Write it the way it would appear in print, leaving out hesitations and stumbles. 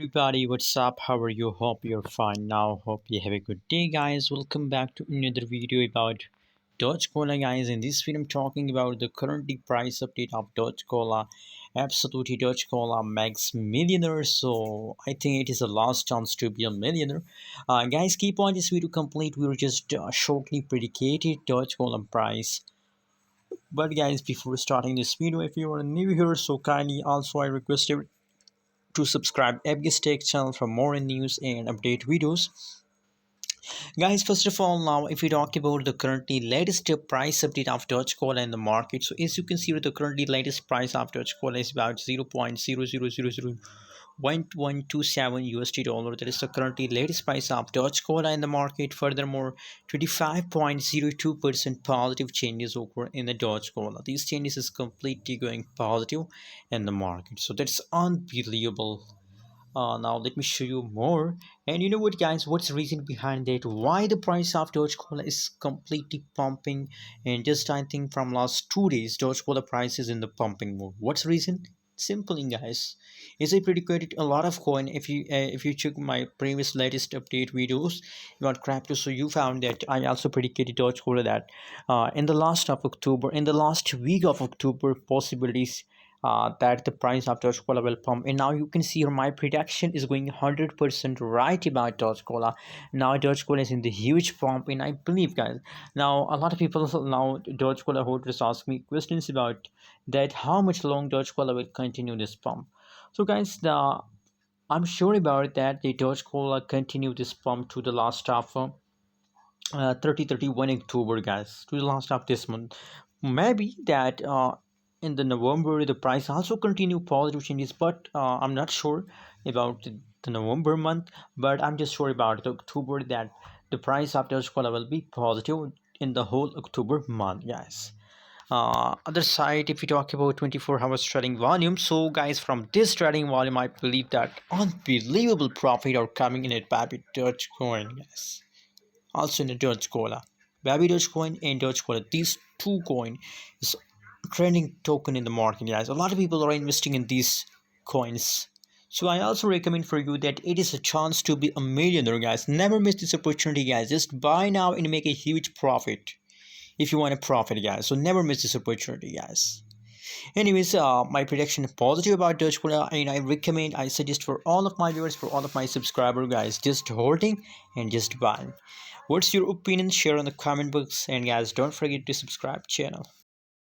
Everybody, what's up? How are you? Hope you're fine now. Hope you have a good day, guys. Welcome back to another video about DogeCola, guys. In this video, I'm talking about the currently price update of DogeCola. Absolutely, DogeCola makes millionaire. So I think it is a last chance to be a millionaire. Guys, keep on this video complete. We will just shortly predicated DogeCola price. But guys, before starting this video, if you are new here, so kindly also I request you to subscribe BIG Mistake channel for more news and update videos. Guys, first of all, now if we talk about the currently latest price update of DogeCola in the market, so as you can see, the currently latest price of DogeCola is about 0.0000127 USD dollar. That is the currently latest price of DogeCola in the market. Furthermore, 25.02% positive changes occur in the DogeCola. These changes is completely going positive in the market, so that's unbelievable. Now let me show you more. And you know what, guys, what's the reason behind that, why the price of DogeCola is completely pumping? And just I think from last 2 days DogeCola price is in the pumping mode. What's the reason? Simply, guys, is I predicted a lot of coin. If you check my previous latest update videos about crypto, so you found that I also predicted DogeCola that in the last of October, in the last week of October, possibilities that the price of DogeCola will pump. And now you can see here my prediction is going 100% right about DogeCola. Now DogeCola is in the huge pump, and I believe, guys, now a lot of people now DogeCola holders ask me questions about that, how much long DogeCola will continue this pump. So guys, I'm sure about that the DogeCola continue this pump to the last of 31 October, guys, to the last of this month. Maybe that in the November the price also continue positive changes, but I'm not sure about the November month. But I'm just sure about the October that the price of DogeCola will be positive in the whole October month, guys. Other side, if we talk about 24 hours trading volume, so guys, from this trading volume I believe that unbelievable profit are coming in at Baby Dogecoin, guys. Also in the DogeCola, Baby Dogecoin and DogeCola, these two coin is trending token in the market, guys. A lot of people are investing in these coins, so I also recommend for you that it is a chance to be a millionaire, guys. Never miss this opportunity, guys. Just buy now and make a huge profit if you want to profit, guys. So never miss this opportunity, guys. Anyways, my prediction is positive about DogeCola, and I suggest for all of my viewers, for all of my subscribers, guys, just holding and just buying. What's your opinion? Share on the comment box, and guys, don't forget to subscribe channel.